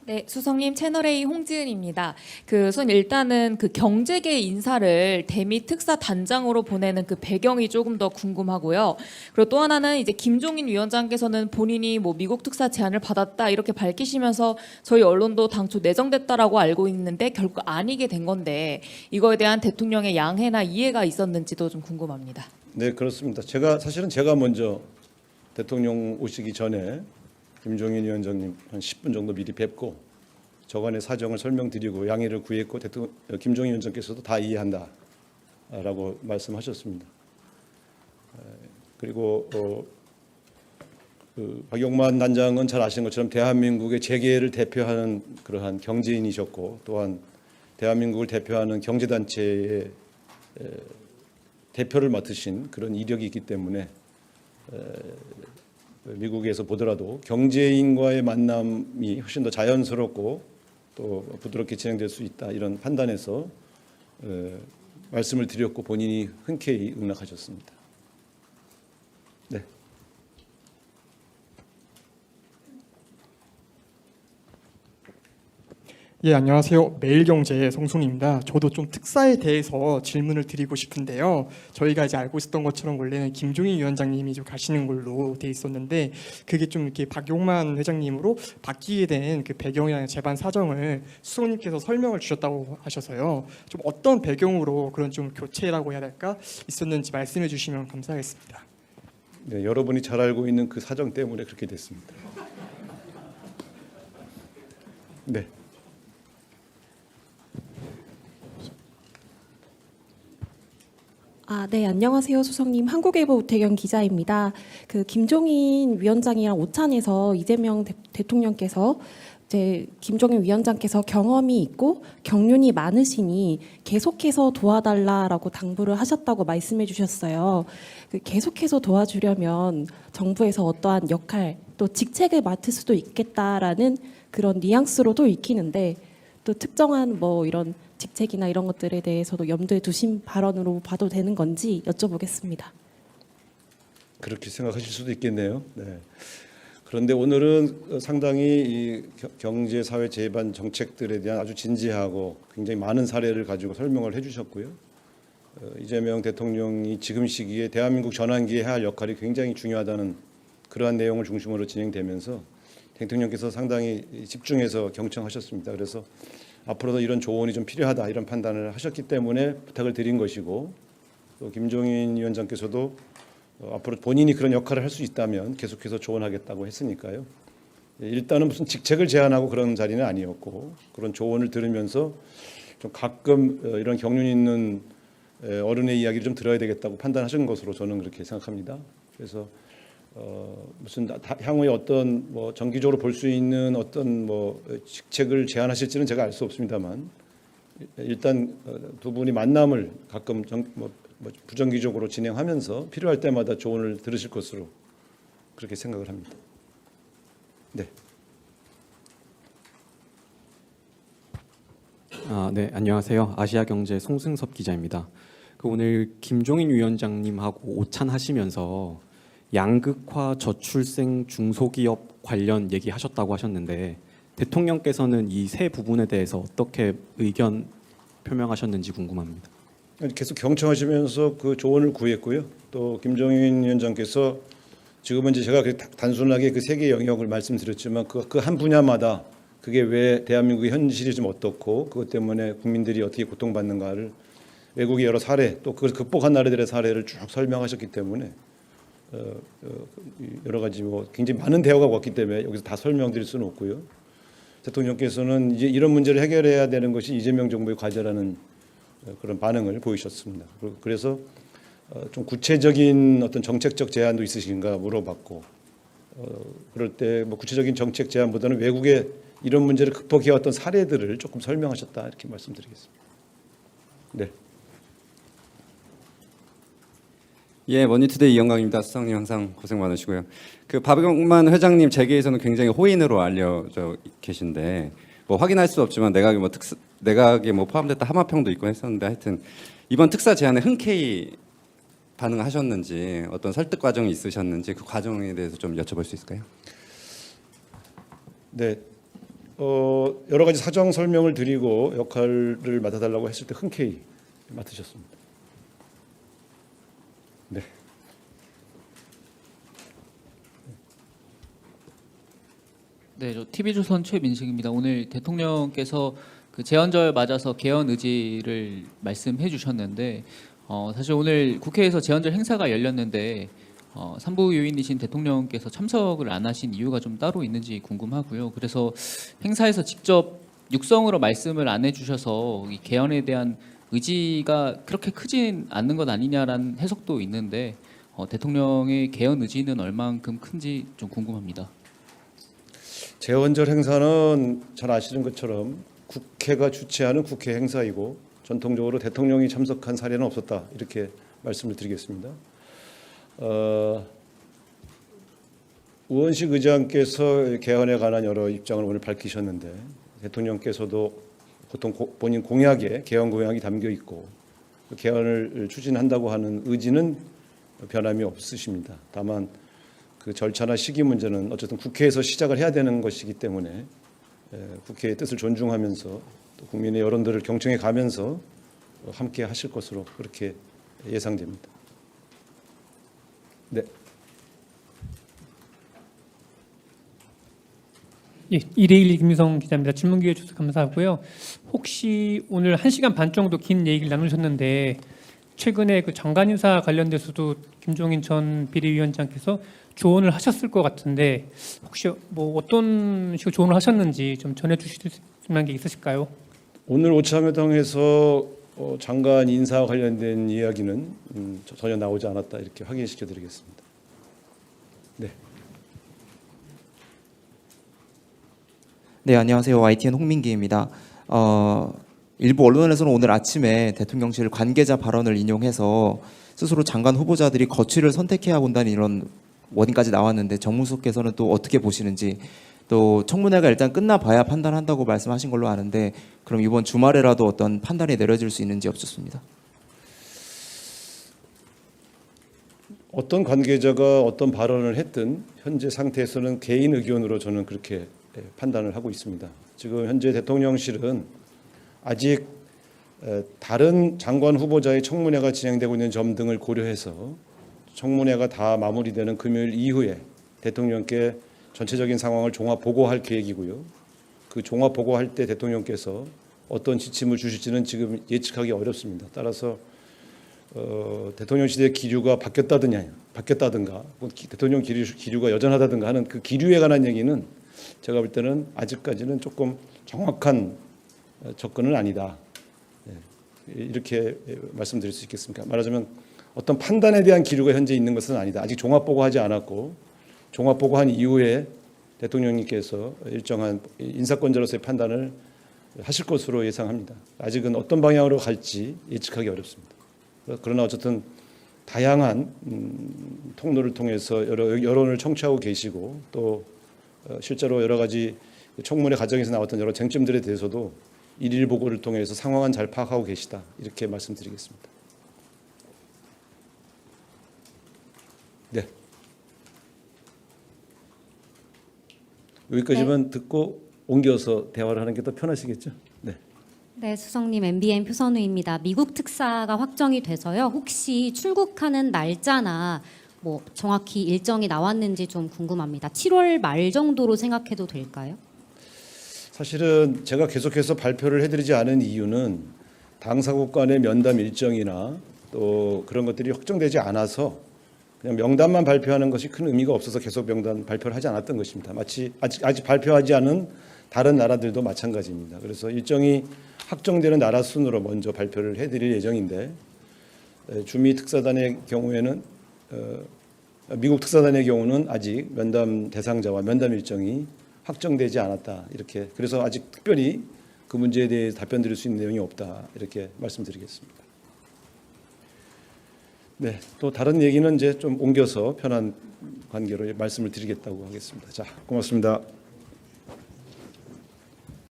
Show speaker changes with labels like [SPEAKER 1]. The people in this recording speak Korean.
[SPEAKER 1] 네, 수석님 채널A 홍지은입니다. 우선 일단은 경제계 인사를 대미 특사 단장으로 보내는 배경이 조금 더 궁금하고요. 그리고 또 하나는 이제 김종인 위원장께서는 본인이 미국 특사 제안을 받았다 이렇게 밝히시면서 저희 언론도 당초 내정됐다라고 알고 있는데 결국 아니게 된 건데 이거에 대한 대통령의 양해나 이해가 있었는지도 좀 궁금합니다.
[SPEAKER 2] 네, 그렇습니다. 사실은 제가 먼저 대통령 오시기 전에 김종인 위원장님 한 10분 정도 미리 뵙고 저간의 사정을 설명드리고 양해를 구했고 김종인 위원장께서도 다 이해한다라고 말씀하셨습니다. 그리고 박용만 단장은 잘 아시는 것처럼 대한민국의 재계를 대표하는 그러한 경제인이셨고 또한 대한민국을 대표하는 경제단체의 대표를 맡으신 그런 이력이 있기 때문에 미국에서 보더라도 경제인과의 만남이 훨씬 더 자연스럽고 또 부드럽게 진행될 수 있다 이런 판단에서 말씀을 드렸고 본인이 흔쾌히 응낙하셨습니다. 네.
[SPEAKER 3] 예, 안녕하세요. 매일경제의 송순입니다. 저도 좀 특사에 대해서 질문을 드리고 싶은데요. 저희가 이제 알고 있었던 것처럼 원래는 김종인 위원장님이 좀 가시는 걸로 돼 있었는데 그게 좀 이렇게 박용만 회장님으로 바뀌게 된 배경이나 재반 사정을 수석님께서 설명을 주셨다고 하셔서요. 좀 어떤 배경으로 그런 좀 교체라고 해야 될까 있었는지 말씀해 주시면 감사하겠습니다.
[SPEAKER 2] 네, 여러분이 잘 알고 있는 그 사정 때문에 그렇게 됐습니다. 네.
[SPEAKER 4] 네, 안녕하세요, 수석님. 한국일보 우태경 기자입니다. 김종인 위원장이랑 오찬에서 이재명 대통령께서 김종인 위원장께서 경험이 있고 경륜이 많으시니 계속해서 도와달라라고 당부를 하셨다고 말씀해 주셨어요. 계속해서 도와주려면 정부에서 어떠한 역할 또 직책을 맡을 수도 있겠다라는 그런 뉘앙스로도 읽히는데 또 특정한 이런 직책이나 이런 것들에 대해서도 염두에 두신 발언으로 봐도 되는 건지 여쭤보겠습니다.
[SPEAKER 2] 그렇게 생각하실 수도 있겠네요. 네. 그런데 오늘은 상당히 이 경제, 사회, 재반 정책들에 대한 아주 진지하고 굉장히 많은 사례를 가지고 설명을 해주셨고요. 이재명 대통령이 지금 시기에 대한민국 전환기에 해야 할 역할이 굉장히 중요하다는 그러한 내용을 중심으로 진행되면서 대통령께서 상당히 집중해서 경청하셨습니다. 그래서 앞으로도 이런 조언이 좀 필요하다 이런 판단을 하셨기 때문에 부탁을 드린 것이고 또 김종인 위원장께서도 앞으로 본인이 그런 역할을 할 수 있다면 계속해서 조언하겠다고 했으니까요. 일단은 무슨 직책을 제안하고 그런 자리는 아니었고 그런 조언을 들으면서 좀 가끔 이런 경륜 있는 어른의 이야기를 좀 들어야 되겠다고 판단하신 것으로 저는 그렇게 생각합니다. 그래서 무슨 향후에 어떤 정기적으로 볼 수 있는 어떤 직책을 제안하실지는 제가 알 수 없습니다만 일단 두 분이 만남을 가끔 부정기적으로 진행하면서 필요할 때마다 조언을 들으실 것으로 그렇게 생각을 합니다. 네.
[SPEAKER 5] 네, 안녕하세요. 아시아경제 송승섭 기자입니다. 오늘 김종인 위원장님하고 오찬하시면서 양극화 저출생 중소기업 관련 얘기하셨다고 하셨는데 대통령께서는 이 세 부분에 대해서 어떻게 의견 표명하셨는지 궁금합니다.
[SPEAKER 2] 계속 경청하시면서 그 조언을 구했고요. 또 김종인 위원장께서 지금은 이제 제가 단순하게 그 세 개의 영역을 말씀드렸지만 그 한 분야마다 그게 왜 대한민국의 현실이 좀 어떻고 그것 때문에 국민들이 어떻게 고통받는가를 외국의 여러 사례 또 그걸 극복한 나라들의 사례를 쭉 설명하셨기 때문에 여러 가지 굉장히 많은 대화가 왔기 때문에 여기서 다 설명드릴 수는 없고요. 대통령께서는 이제 이런 문제를 해결해야 되는 것이 이재명 정부의 과제라는 그런 반응을 보이셨습니다. 그래서 좀 구체적인 어떤 정책적 제안도 있으신가 물어봤고 그럴 때 구체적인 정책 제안보다는 외국의 이런 문제를 극복해왔던 사례들을 조금 설명하셨다 이렇게 말씀드리겠습니다. 네.
[SPEAKER 6] 예, 머니투데이 이영광입니다. 수석님 항상 고생 많으시고요. 박용만 회장님 재계에서는 굉장히 호인으로 알려져 계신데 확인할 수 없지만 내각에 포함됐다 하마평도 있고 했었는데 하여튼 이번 특사 제안에 흔쾌히 반응하셨는지 어떤 설득 과정이 있으셨는지 그 과정에 대해서 좀 여쭤볼 수 있을까요?
[SPEAKER 2] 네, 여러 가지 사정 설명을 드리고 역할을 맡아달라고 했을 때 흔쾌히 맡으셨습니다. 네.
[SPEAKER 7] 네, 저 TV조선 최민식입니다. 오늘 대통령께서 그 제헌절 맞아서 개헌 의지를 말씀해 주셨는데 사실 오늘 국회에서 제헌절 행사가 열렸는데 산부 요인이신 대통령께서 참석을 안 하신 이유가 좀 따로 있는지 궁금하고요. 그래서 행사에서 직접 육성으로 말씀을 안 해주셔서 이 개헌에 대한 의지가 그렇게 크진 않는 것 아니냐라는 해석도 있는데 대통령의 개헌 의지는 얼만큼 큰지 좀 궁금합니다.
[SPEAKER 2] 제헌절 행사는 잘 아시는 것처럼 국회가 주최하는 국회 행사이고 전통적으로 대통령이 참석한 사례는 없었다 이렇게 말씀을 드리겠습니다. 우원식 의장께서 개헌에 관한 여러 입장을 오늘 밝히셨는데 대통령께서도 보통 본인 공약에 개헌 공약이 담겨 있고 개헌을 추진한다고 하는 의지는 변함이 없으십니다. 다만 그 절차나 시기 문제는 어쨌든 국회에서 시작을 해야 되는 것이기 때문에 국회의 뜻을 존중하면서 또 국민의 여론들을 경청해 가면서 함께 하실 것으로 그렇게 예상됩니다. 네.
[SPEAKER 8] 예, 2대1 김유성 기자입니다. 질문 기회 주셔서 감사하고요. 혹시 오늘 1시간 반 정도 긴 얘기를 나누셨는데 최근에 그 장관 인사 관련돼서도 김종인 전 비대위원장께서 조언을 하셨을 것 같은데 혹시 뭐 어떤 식으로 조언을 하셨는지 좀 전해주실 만한 게 있으실까요?
[SPEAKER 2] 오늘 오차회동에서 장관 인사와 관련된 이야기는 전혀 나오지 않았다 이렇게 확인시켜 드리겠습니다. 네.
[SPEAKER 9] 네, 안녕하세요. YTN 홍민기입니다. 일부 언론에서는 오늘 아침에 대통령실 관계자 발언을 인용해서 스스로 장관 후보자들이 거취를 선택해야 본다는 이런 워딩까지 나왔는데 정무수석께서는 또 어떻게 보시는지, 또 청문회가 일단 끝나봐야 판단한다고 말씀하신 걸로 아는데 그럼 이번 주말에라도 어떤 판단이 내려질 수 있는지 여쭙습니다.
[SPEAKER 2] 어떤 관계자가 어떤 발언을 했든 현재 상태에서는 개인 의견으로 저는 그렇게 판단을 하고 있습니다. 지금 현재 대통령실은 아직 다른 장관 후보자의 청문회가 진행되고 있는 점 등을 고려해서 청문회가 다 마무리되는 금요일 이후에 대통령께 전체적인 상황을 종합 보고할 계획이고요. 그 종합 보고할 때 대통령께서 어떤 지침을 주실지는 지금 예측하기 어렵습니다. 따라서 대통령실의 기류가 바뀌었다든가 대통령 기류가 여전하다든가 하는 그 기류에 관한 얘기는 제가 볼 때는 아직까지는 조금 정확한 접근은 아니다. 이렇게 말씀드릴 수 있겠습니까? 말하자면 어떤 판단에 대한 기류가 현재 있는 것은 아니다. 아직 종합보고하지 않았고 종합보고한 이후에 대통령님께서 일정한 인사권자로서의 판단을 하실 것으로 예상합니다. 아직은 어떤 방향으로 갈지 예측하기 어렵습니다. 그러나 어쨌든 다양한 통로를 통해서 여론을 청취하고 계시고 또 실제로 여러 가지 청문회 과정에서 나왔던 여러 쟁점들에 대해서도 일일 보고를 통해서 상황은 잘 파악하고 계시다. 이렇게 말씀드리겠습니다. 네. 여기까지만 듣고 옮겨서 대화를 하는 게 더 편하시겠죠? 네.
[SPEAKER 10] 네, 수석님 MBN 표선우입니다. 미국 특사가 확정이 돼서요. 혹시 출국하는 날짜나 뭐 정확히 일정이 나왔는지 좀 궁금합니다. 7월 말 정도로 생각해도 될까요?
[SPEAKER 2] 사실은 제가 계속해서 발표를 해드리지 않은 이유는 당사국 간의 면담 일정이나 또 그런 것들이 확정되지 않아서 그냥 명단만 발표하는 것이 큰 의미가 없어서 계속 명단 발표를 하지 않았던 것입니다. 마치 아직 발표하지 않은 다른 나라들도 마찬가지입니다. 그래서 일정이 확정되는 나라 순으로 먼저 발표를 해드릴 예정인데 주미 특사단의 경우에는 미국 특사단의 경우는 아직 면담 대상자와 면담 일정이 확정되지 않았다. 이렇게 그래서 아직 특별히 그 문제에 대해 답변 드릴 수 있는 내용이 없다. 이렇게 말씀드리겠습니다. 네, 또 다른 얘기는 이제 좀 옮겨서 편한 관계로 말씀을 드리겠다고 하겠습니다. 자, 고맙습니다.